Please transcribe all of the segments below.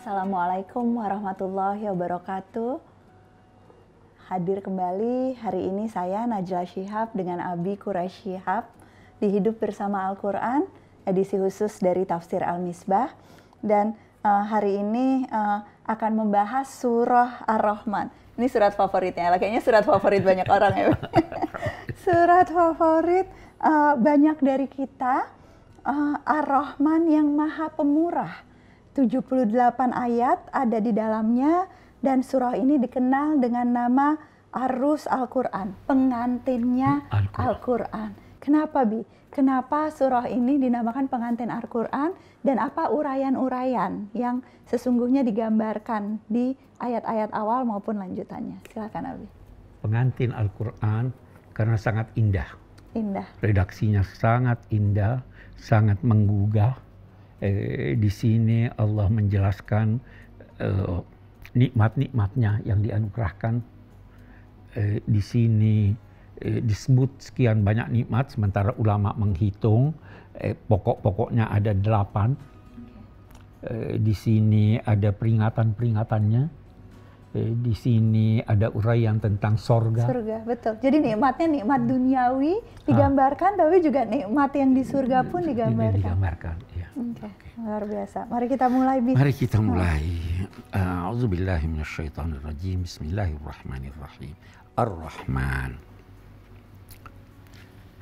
Assalamualaikum warahmatullahi wabarakatuh. Hadir kembali hari ini saya Najla Shihab dengan Abi Quraish Shihab di Hidup Bersama Al-Quran, edisi khusus dari Tafsir Al-Misbah. Dan hari ini akan membahas surah Ar-Rahman. Ini surat favoritnya, kayaknya surat favorit banyak orang ya. Surat favorit banyak dari kita, Ar-Rahman yang maha pemurah. 78 ayat ada di dalamnya, dan surah ini dikenal dengan nama Arus Al-Quran, pengantinnya Al-Quran. Kenapa, Bi? Kenapa surah ini dinamakan pengantin Al-Quran, dan apa uraian-uraian yang sesungguhnya digambarkan di ayat-ayat awal maupun lanjutannya? Silakan, Abi. Pengantin Al-Quran karena sangat indah. Indah. Redaksinya sangat indah, sangat menggugah. Di sini Allah menjelaskan nikmat-nikmatnya yang dianugerahkan. Di sini disebut sekian banyak nikmat, sementara ulama menghitung pokok-pokoknya ada 8. Di sini ada peringatan-peringatannya. Di sini ada uraian tentang sorga. Surga, betul. Jadi nikmatnya nikmat duniawi digambarkan, tapi juga nikmat yang di surga pun digambarkan. Digambarkan, ya. Okay. Luar biasa. Mari kita mulai, Bi. Mari kita mulai. A'udzubillahi minasyaitonirrajim. Bismillahirrahmanirrahim. Ar-Rahman.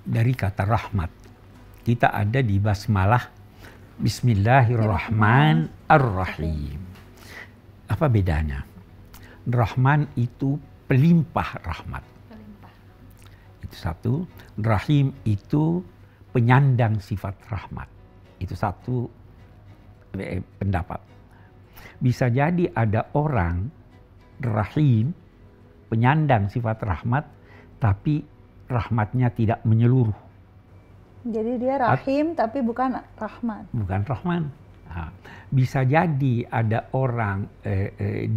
Dari kata rahmat. Kita ada di basmalah. Bismillahirrahmanirrahim. Apa bedanya? Rahman itu pelimpah rahmat. Itu satu. Rahim itu penyandang sifat rahmat. Itu satu pendapat. Bisa jadi ada orang rahim, penyandang sifat rahmat, tapi rahmatnya tidak menyeluruh. Jadi dia rahim tapi bukan rahman. Bukan rahman. Nah, bisa jadi ada orang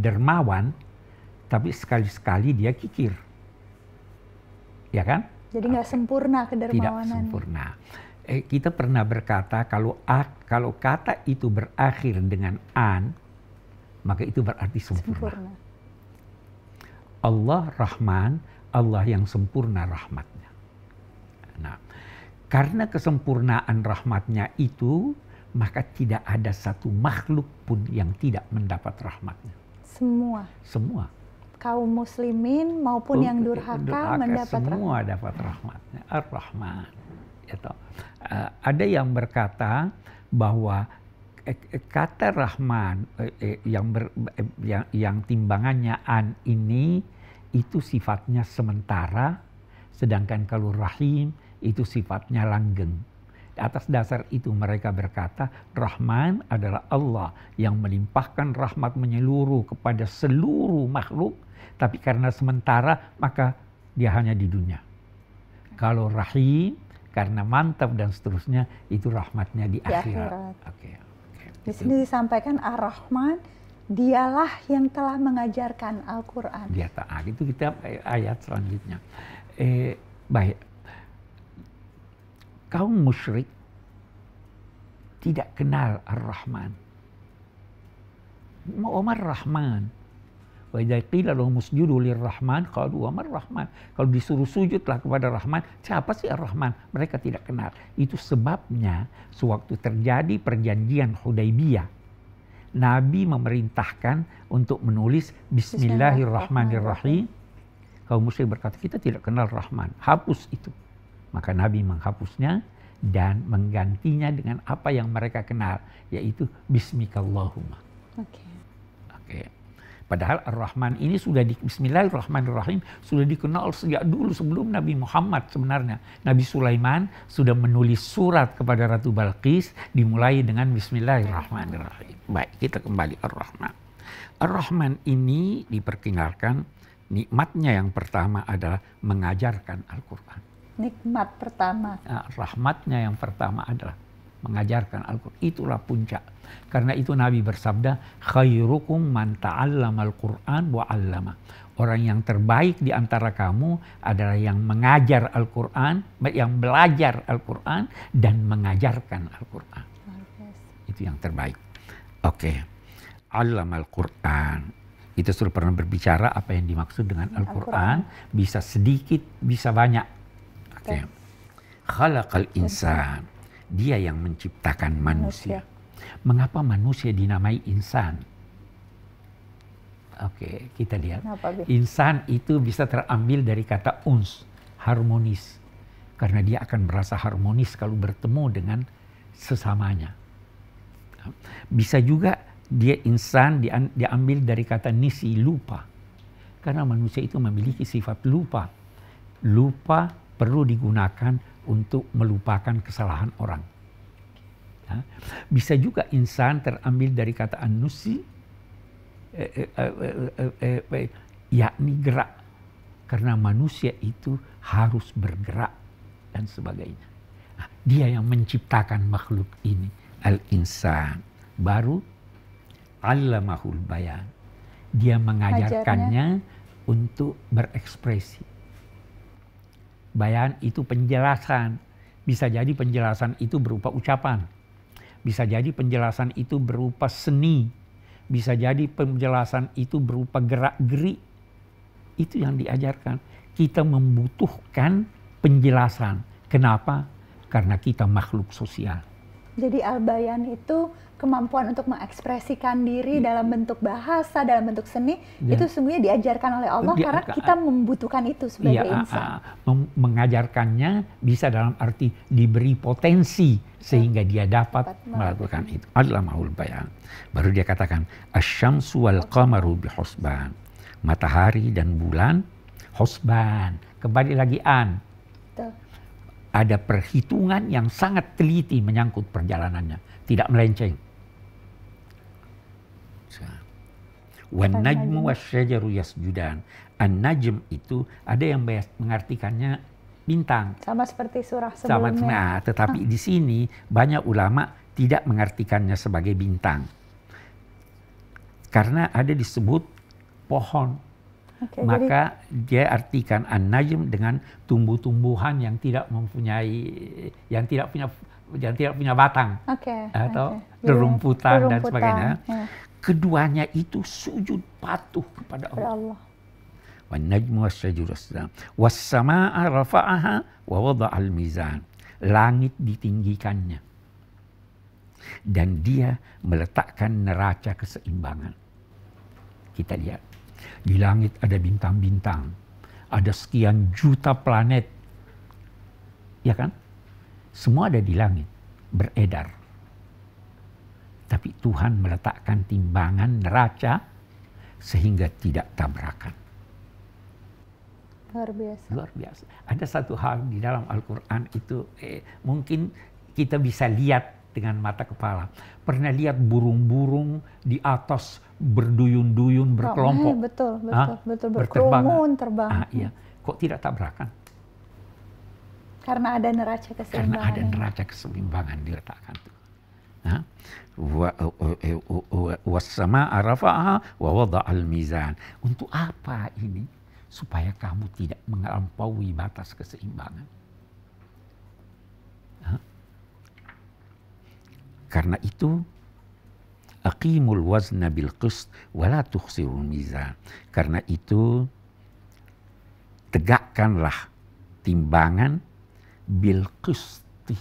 dermawan, tapi sekali-sekali dia kikir. Ya kan? Jadi nggak sempurna kedermawanan. Tidak sempurna. Kita pernah berkata kalau kata itu berakhir dengan an, maka itu berarti sempurna. Allah Rahman, Allah yang sempurna rahmatnya. Nah, karena kesempurnaan rahmatnya itu, maka tidak ada satu makhluk pun yang tidak mendapat rahmatnya. Semua. Kaum muslimin maupun yang durhaka mendapat semua rahmat. Dapat rahmatnya. Ar-Rahman. Gitu. Ada yang berkata bahwa kata Rahman yang timbangannya an ini itu sifatnya sementara, sedangkan kalau Rahim itu sifatnya langgeng. Atas dasar itu mereka berkata Rahman adalah Allah yang melimpahkan rahmat menyeluruh kepada seluruh makhluk, tapi karena sementara maka dia hanya di dunia. Kalau Rahim karena mantap dan seterusnya itu rahmatnya di akhirat. Okay. Di sini disampaikan Ar-Rahman, dialah yang telah mengajarkan Al-Quran. Dia taat. Itu kita ayat selanjutnya. Baik. Kaum musyrik tidak kenal Ar-Rahman. Omar Rahman. Wa idza qila lahum usjudu lir-Rahman qalu wa mar-Rahman. Kalau disuruh sujudlah kepada Rahman, siapa sih Ar-Rahman? Mereka tidak kenal. Itu sebabnya sewaktu terjadi perjanjian Hudaybiyah, Nabi memerintahkan untuk menulis Bismillahirrahmanirrahim. Kaum musyrik berkata, kita tidak kenal Rahman, hapus itu. Maka Nabi menghapusnya dan menggantinya dengan apa yang mereka kenal, yaitu Bismikallahumma. Oke. Padahal Ar-Rahman ini sudah Bismillahirrahmanirrahim sudah dikenal sejak dulu sebelum Nabi Muhammad sebenarnya. Nabi Sulaiman sudah menulis surat kepada Ratu Balqis dimulai dengan Bismillahirrahmanirrahim. Baik, kita kembali Ar-Rahman. Ar-Rahman ini diperkenalkan nikmatnya yang pertama adalah mengajarkan Al-Quran. Nikmat pertama. Rahmatnya yang pertama adalah mengajarkan Al-Quran. Itulah puncak. Karena itu Nabi bersabda, khairukum man ta'allamal Qur'an wa 'allama. Orang yang terbaik di antara kamu adalah yang mengajar Al-Quran, yang belajar Al-Quran dan mengajarkan Al-Quran. Itu yang terbaik. Oke. 'allamal Qur'an. Kita sudah pernah berbicara apa yang dimaksud dengan Al-Quran. Bisa sedikit, bisa banyak. Okay. Khalaqal insan. Dia yang menciptakan manusia. Mengapa manusia dinamai insan? Oke, kita lihat. Insan itu bisa terambil dari kata uns, harmonis. Karena dia akan merasa harmonis kalau bertemu dengan sesamanya. Bisa juga dia insan diambil dari kata nisi, lupa. Karena manusia itu memiliki sifat lupa. Lupa perlu digunakan untuk melupakan kesalahan orang. Bisa juga insan terambil dari kata anusi, yakni gerak. Karena manusia itu harus bergerak dan sebagainya. Nah, dia yang menciptakan makhluk ini, al-insan. Baru 'allamahul bayan. Dia mengajarkannya untuk berekspresi. Bayan itu penjelasan. Bisa jadi penjelasan itu berupa ucapan. Bisa jadi penjelasan itu berupa seni. Bisa jadi penjelasan itu berupa gerak-gerik. Itu yang diajarkan. Kita membutuhkan penjelasan. Kenapa? Karena kita makhluk sosial. Jadi al-bayan itu kemampuan untuk mengekspresikan diri dalam bentuk bahasa, dalam bentuk seni, itu sungguhnya diajarkan oleh Allah karena kita membutuhkan itu sebagai insan. Mengajarkannya bisa dalam arti diberi potensi sehingga dia dapat melakukan itu. Allamahul bayan. Baru dia katakan asy-syamsu wal qamaru bihusban. Matahari dan bulan husban. Kembali lagi ada perhitungan yang sangat teliti menyangkut perjalanannya, tidak melenceng. Wan najmu wasyajaru yasjudan. An-najm itu ada yang mengartikannya bintang. Sama seperti surah sebelumnya. Tetapi di sini banyak ulama tidak mengartikannya sebagai bintang. Karena ada disebut pohon. Maka dia artikan an-najm dengan tumbuh-tumbuhan yang tidak punya batang atau rerumputan dan sebagainya. Keduanya itu sujud patuh kepada Allah. Wan najmu wasyajaru yasjudan. Was samaa'a rafa'aha wa wada'al mizan. Langit ditinggikannya. Dan dia meletakkan neraca keseimbangan. Kita lihat. Di langit ada bintang-bintang, ada sekian juta planet, ya kan? Semua ada di langit, beredar. Tapi Tuhan meletakkan timbangan neraca sehingga tidak tabrakan. Luar biasa. Luar biasa. Ada satu hal di dalam Al-Quran itu mungkin kita bisa lihat dengan mata kepala. Pernah lihat burung-burung di atas berduyun-duyun berkelompok. Betul. Berkerumun terbang. Iya. Kok tidak tabrakan? Karena ada neraca keseimbangan. Karena ada neraca keseimbangan diletakkan tuh. Was-samaa'a rafa'aha wa wada'al mizan. Untuk apa ini? Supaya kamu tidak melampaui batas keseimbangan. Karena itu aqimul wazna bil qist wa la tukhsirul mizan. Karena itu tegakkanlah timbangan bil qisti.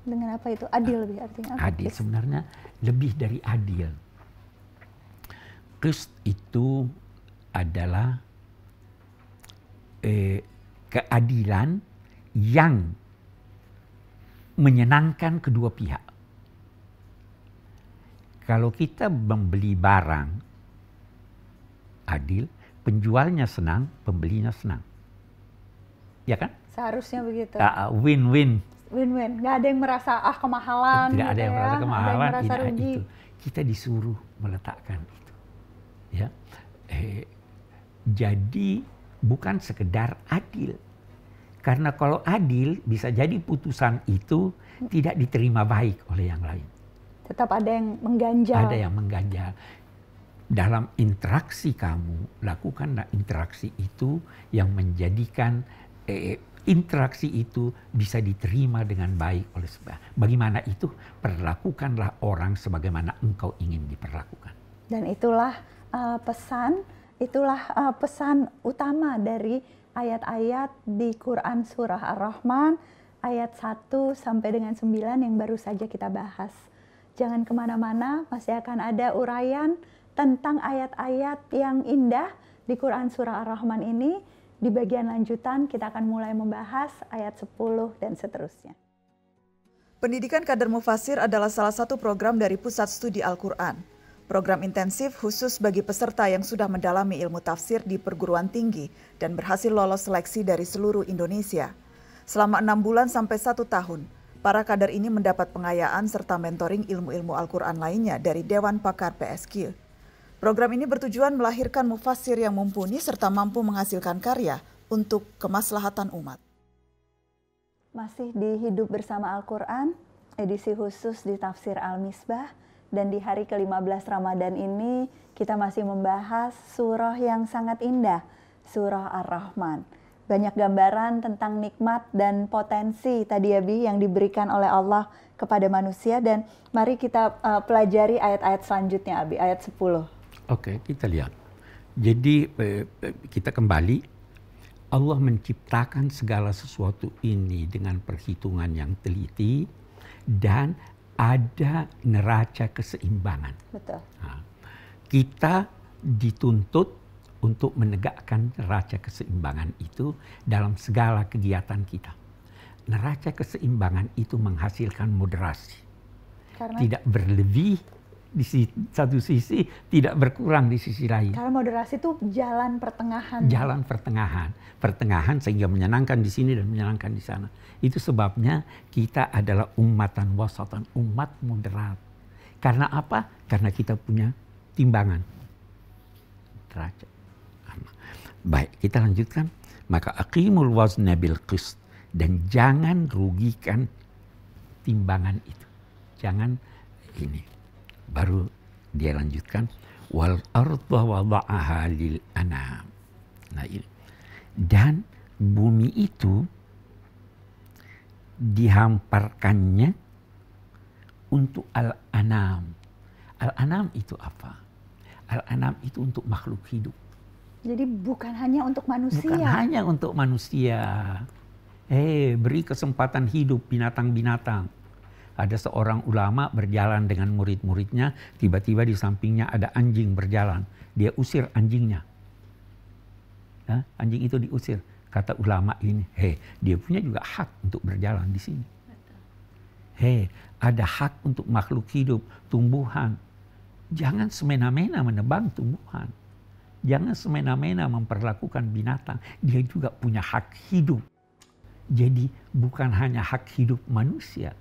Dengan apa itu? Adil artinya apa? Adil sebenarnya lebih dari adil. Qist itu adalah keadilan yang menyenangkan kedua pihak. Kalau kita membeli barang adil, penjualnya senang, pembelinya senang. Ya kan? Seharusnya begitu. Win-win. Win-win. Nggak ada yang merasa kemahalan. Tidak ada yang merasa kemahalan. Tidak rugi. Itu. Kita disuruh meletakkan itu. Ya. Jadi bukan sekedar adil. Karena kalau adil bisa jadi putusan itu tidak diterima baik oleh yang lain. Tetap ada yang mengganjal. Ada yang mengganjal. Dalam interaksi kamu, lakukanlah interaksi itu yang menjadikan interaksi itu bisa diterima dengan baik oleh sebab. Bagaimana itu? Perlakukanlah orang sebagaimana engkau ingin diperlakukan. Dan itulah pesan utama dari ayat-ayat di Quran surah Ar-Rahman ayat 1 sampai dengan 9 yang baru saja kita bahas. Jangan kemana-mana, masih akan ada uraian tentang ayat-ayat yang indah di Quran surah Ar-Rahman ini. Di bagian lanjutan kita akan mulai membahas ayat 10 dan seterusnya. Pendidikan Kader Mufasir adalah salah satu program dari Pusat Studi Al-Quran. Program intensif khusus bagi peserta yang sudah mendalami ilmu tafsir di perguruan tinggi dan berhasil lolos seleksi dari seluruh Indonesia. Selama 6 bulan sampai 1 tahun, para kader ini mendapat pengayaan serta mentoring ilmu-ilmu Al-Quran lainnya dari Dewan Pakar PSQ. Program ini bertujuan melahirkan mufasir yang mumpuni serta mampu menghasilkan karya untuk kemaslahatan umat. Masih di Hidup Bersama Al-Quran, edisi khusus di Tafsir Al-Misbah, dan di hari ke-15 Ramadan ini kita masih membahas surah yang sangat indah, surah Ar-Rahman. Banyak gambaran tentang nikmat dan potensi tadi Abi yang diberikan oleh Allah kepada manusia, dan mari kita pelajari ayat-ayat selanjutnya Abi, ayat 10. Oke, kita lihat. Jadi kita kembali, Allah menciptakan segala sesuatu ini dengan perhitungan yang teliti dan ada neraca keseimbangan. Betul. Nah, kita dituntut untuk menegakkan neraca keseimbangan itu dalam segala kegiatan kita. Neraca keseimbangan itu menghasilkan moderasi. Karena tidak berlebih di satu sisi, tidak berkurang di sisi lain. Karena moderasi itu jalan pertengahan. Jalan pertengahan sehingga menyenangkan di sini dan menyenangkan di sana. Itu sebabnya kita adalah ummatan wasatan, umat moderat. Karena apa? Karena kita punya timbangan derajat. Baik, kita lanjutkan. Maka aqimul wazna bil qist, dan jangan rugikan timbangan itu. Jangan ini. Baru dia lanjutkan, wal ardha wada'aha lil anam. Nah, ini. Dan bumi itu dihamparkannya untuk al-anam. Al-anam itu apa? Al-anam itu untuk makhluk hidup. Jadi bukan hanya untuk manusia. Bukan hanya untuk manusia. Beri kesempatan hidup binatang-binatang. Ada seorang ulama berjalan dengan murid-muridnya, tiba-tiba di sampingnya ada anjing berjalan. Dia usir anjingnya. Anjing itu diusir. Kata ulama ini, dia punya juga hak untuk berjalan di sini. Ada hak untuk makhluk hidup, tumbuhan. Jangan semena-mena menebang tumbuhan. Jangan semena-mena memperlakukan binatang. Dia juga punya hak hidup. Jadi bukan hanya hak hidup manusia.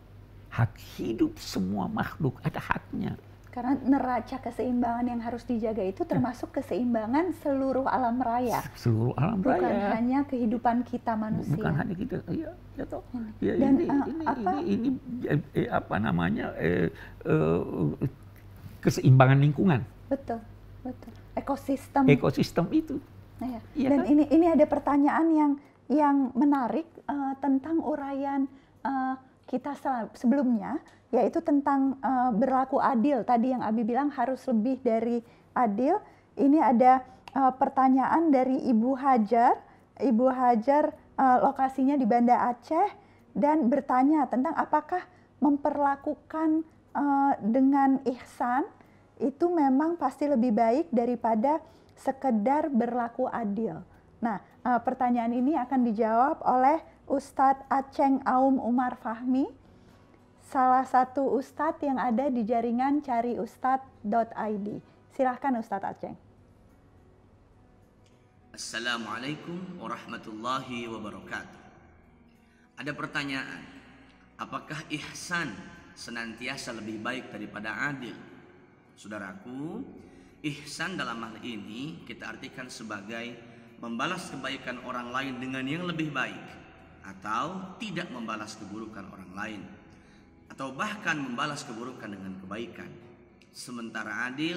Hak hidup semua makhluk ada haknya. Karena neraca keseimbangan yang harus dijaga itu termasuk keseimbangan seluruh alam raya. Seluruh alam raya. Bukan hanya kehidupan kita manusia. Bukan hanya kita, ya toh. Ya, dan ini apa namanya keseimbangan lingkungan. Betul. Ekosistem. Ekosistem itu. Ya. Ya, dan kan? ini ada pertanyaan yang menarik tentang uraian kita sebelumnya, yaitu tentang berlaku adil. Tadi yang Abi bilang harus lebih dari adil. Ini ada pertanyaan dari Ibu Hajar. Ibu Hajar lokasinya di Banda Aceh dan bertanya tentang apakah memperlakukan dengan ihsan itu memang pasti lebih baik daripada sekedar berlaku adil. Nah, pertanyaan ini akan dijawab oleh Ustadz Aceng Aum Umar Fahmi, salah satu ustadz yang ada di jaringan cariustadz.id. Silahkan Ustadz Aceng. Assalamualaikum warahmatullahi wabarakatuh. Ada pertanyaan, apakah ihsan senantiasa lebih baik daripada adil? Saudaraku, ihsan dalam hal ini kita artikan sebagai membalas kebaikan orang lain dengan yang lebih baik, atau tidak membalas keburukan orang lain, atau bahkan membalas keburukan dengan kebaikan. Sementara adil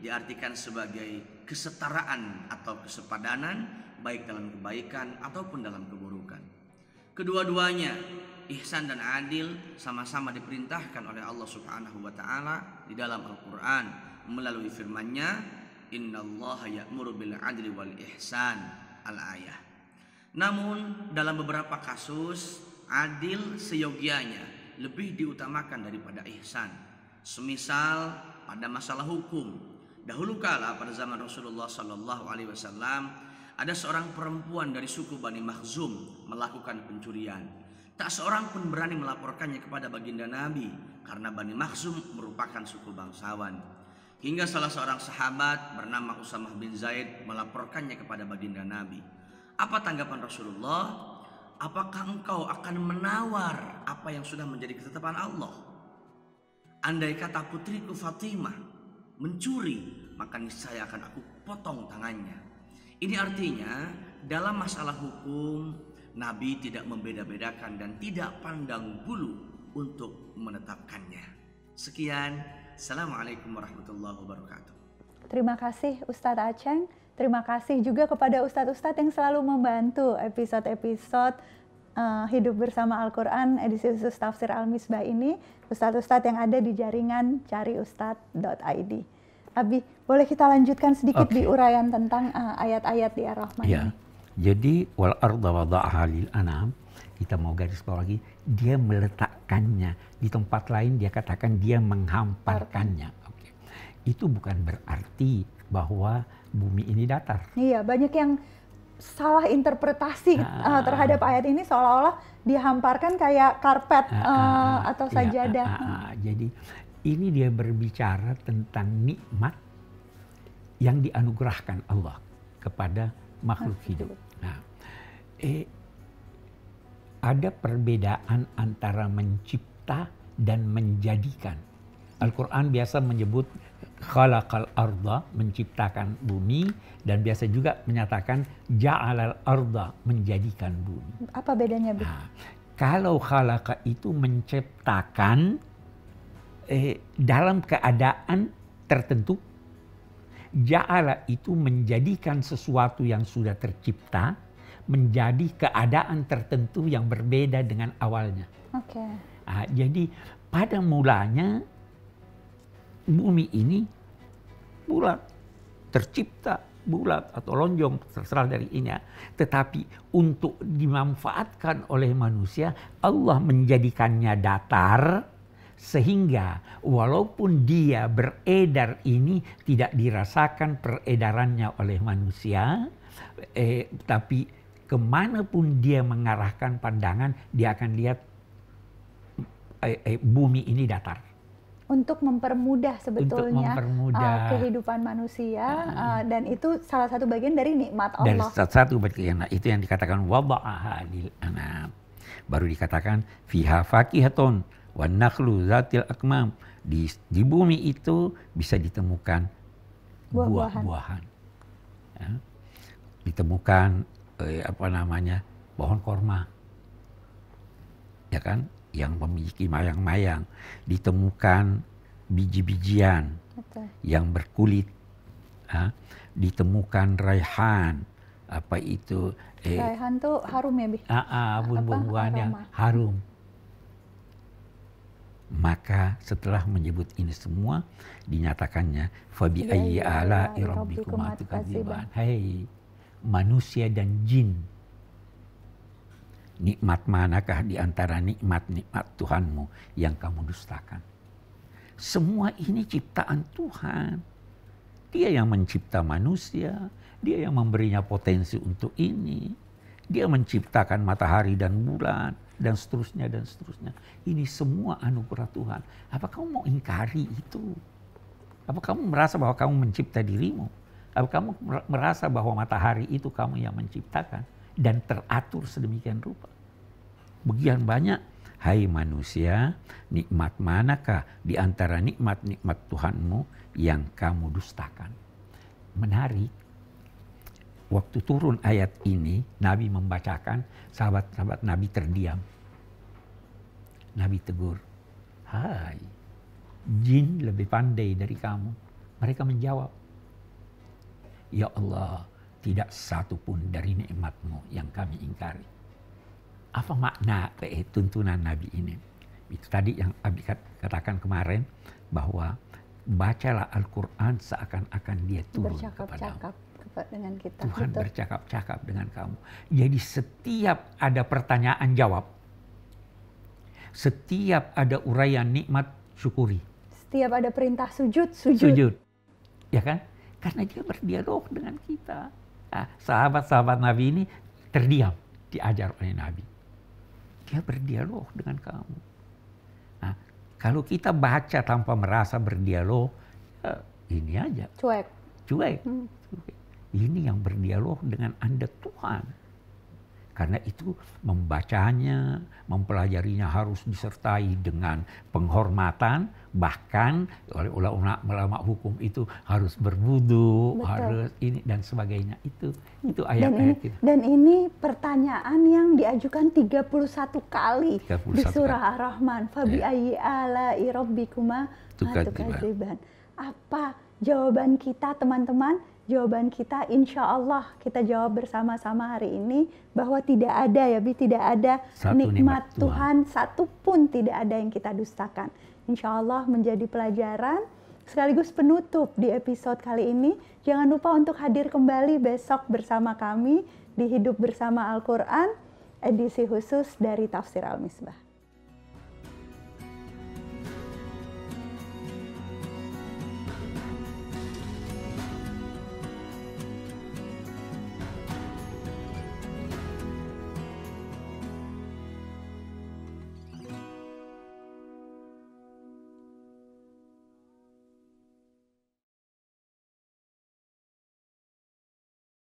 diartikan sebagai kesetaraan atau kesepadanan baik dalam kebaikan ataupun dalam keburukan. Kedua-duanya ihsan dan adil sama-sama diperintahkan oleh Allah Subhanahu wa taala di dalam Al-Qur'an melalui firman-Nya, innallaha ya'muru bil adli wal ihsan, al-ayah. Namun dalam beberapa kasus adil seyogianya lebih diutamakan daripada ihsan. Semisal pada masalah hukum, dahulu kala pada zaman Rasulullah sallallahu alaihi wasallam ada seorang perempuan dari suku Bani Makhzum melakukan pencurian. Tak seorang pun berani melaporkannya kepada baginda Nabi karena Bani Makhzum merupakan suku bangsawan. Hingga salah seorang sahabat bernama Usamah bin Zaid melaporkannya kepada baginda Nabi. Apa tanggapan Rasulullah? Apakah engkau akan menawar apa yang sudah menjadi ketetapan Allah? Andai kata putriku Fatimah mencuri, maka niscaya akan aku potong tangannya. Ini artinya dalam masalah hukum Nabi tidak membeda-bedakan dan tidak pandang bulu untuk menetapkannya. Sekian, Assalamualaikum warahmatullahi wabarakatuh. Terima kasih Ustadz Aceng. Terima kasih juga kepada Ustadz-Ustadz yang selalu membantu episode-episode Hidup Bersama Al-Quran edisi khusus Tafsir Al-Misbah ini. Ustadz-Ustadz yang ada di jaringan cariustadz.id. Abi, boleh kita lanjutkan sedikit di uraian tentang ayat-ayat di Ar-Rahman Ya. ini? Jadi wal arda wada'aha lil anam, kita mau garis bawah lagi, dia meletakkannya. Di tempat lain dia katakan dia menghamparkannya. Oke. Itu bukan berarti bahwa bumi ini datar. Iya, banyak yang salah interpretasi terhadap ayat ini seolah-olah dihamparkan kayak karpet atau sajadah. Jadi ini dia berbicara tentang nikmat yang dianugerahkan Allah kepada makhluk hidup. Nah, ada perbedaan antara mencipta dan menjadikan. Al-Quran biasa menyebut khalaqal arda, menciptakan bumi, dan biasa juga menyatakan ja'alal arda, menjadikan bumi. Apa bedanya, Bu? Nah, kalau khalaqa itu menciptakan dalam keadaan tertentu, ja'ala itu menjadikan sesuatu yang sudah tercipta menjadi keadaan tertentu yang berbeda dengan awalnya. Oke. Nah, jadi pada mulanya bumi ini bulat, tercipta bulat atau lonjong, terserah dari ini. Tetapi untuk dimanfaatkan oleh manusia, Allah menjadikannya datar sehingga walaupun dia beredar ini tidak dirasakan peredarannya oleh manusia, tapi kemanapun dia mengarahkan pandangan, dia akan lihat bumi ini datar. Untuk mempermudah sebetulnya kehidupan manusia, dan itu salah satu bagian dari nikmat Allah. Dari satu bagian, itu yang dikatakan wada'aha lil anam. Baru dikatakan fiha fakihatun wan nakhlu zatil akmam. Di bumi itu bisa ditemukan buah-buahan. Ya. Ditemukan pohon korma. Ya kan? Yang memiliki mayang-mayang, ditemukan biji-bijian yang berkulit, ditemukan raihan, apa itu? Raihan tuh harum ya, Bi? Buah-buahan yang harum. Maka setelah menyebut ini semua, dinyatakannya fabi ayyi ala'i rabbikuma tukadziban. Hai manusia dan jin, nikmat manakah di antara nikmat-nikmat Tuhanmu yang kamu dustakan? Semua ini ciptaan Tuhan. Dia yang mencipta manusia, dia yang memberinya potensi untuk ini. Dia menciptakan matahari dan bulan, dan seterusnya, dan seterusnya. Ini semua anugerah Tuhan. Apa kamu mau ingkari itu? Apa kamu merasa bahwa kamu mencipta dirimu? Apa kamu merasa bahwa matahari itu kamu yang menciptakan? Dan teratur sedemikian rupa. Begian banyak, hai manusia, nikmat manakah di antara nikmat-nikmat Tuhanmu yang kamu dustakan? Menarik, waktu turun ayat ini, Nabi membacakan, sahabat-sahabat Nabi terdiam. Nabi tegur, hai, jin lebih pandai dari kamu. Mereka menjawab, ya Allah, tidak satu pun dari nikmat-Mu yang kami ingkari. Apa makna tuntunan Nabi ini? Itu tadi yang Abi katakan kemarin, bahwa bacalah Al-Quran seakan-akan dia turun kepadamu. Bercakap-cakap dengan kita. Tuhan Betul. bercakap-cakap dengan kamu. Jadi setiap ada pertanyaan jawab, setiap ada uraian nikmat syukuri. Setiap ada perintah sujud, sujud. Sujud. Ya kan? Karena dia berdialog dengan kita. Nah, sahabat-sahabat Nabi ini terdiam, diajar oleh Nabi. Dia berdialog dengan kamu. Nah, kalau kita baca tanpa merasa berdialog, ya ini aja. Cuek. Cuek. Ini yang berdialog dengan Anda Tuhan. Karena itu membacanya, mempelajarinya harus disertai dengan penghormatan, bahkan oleh ulama hukum itu harus berwudu, harus ini dan sebagainya. Itu ayat-ayat itu. Dan ini pertanyaan yang diajukan 31 kali 31 di surah Ar-Rahman. Fabi ayyi ala'i rabbikuma tukadziban. Apa jawaban kita, teman-teman? Jawaban kita insya Allah kita jawab bersama-sama hari ini bahwa tidak ada ya Bi, tidak ada nikmat Tuhan satupun, tidak ada yang kita dustakan. Insya Allah menjadi pelajaran sekaligus penutup di episode kali ini. Jangan lupa untuk hadir kembali besok bersama kami di Hidup Bersama Al-Quran, edisi khusus dari Tafsir Al-Misbah.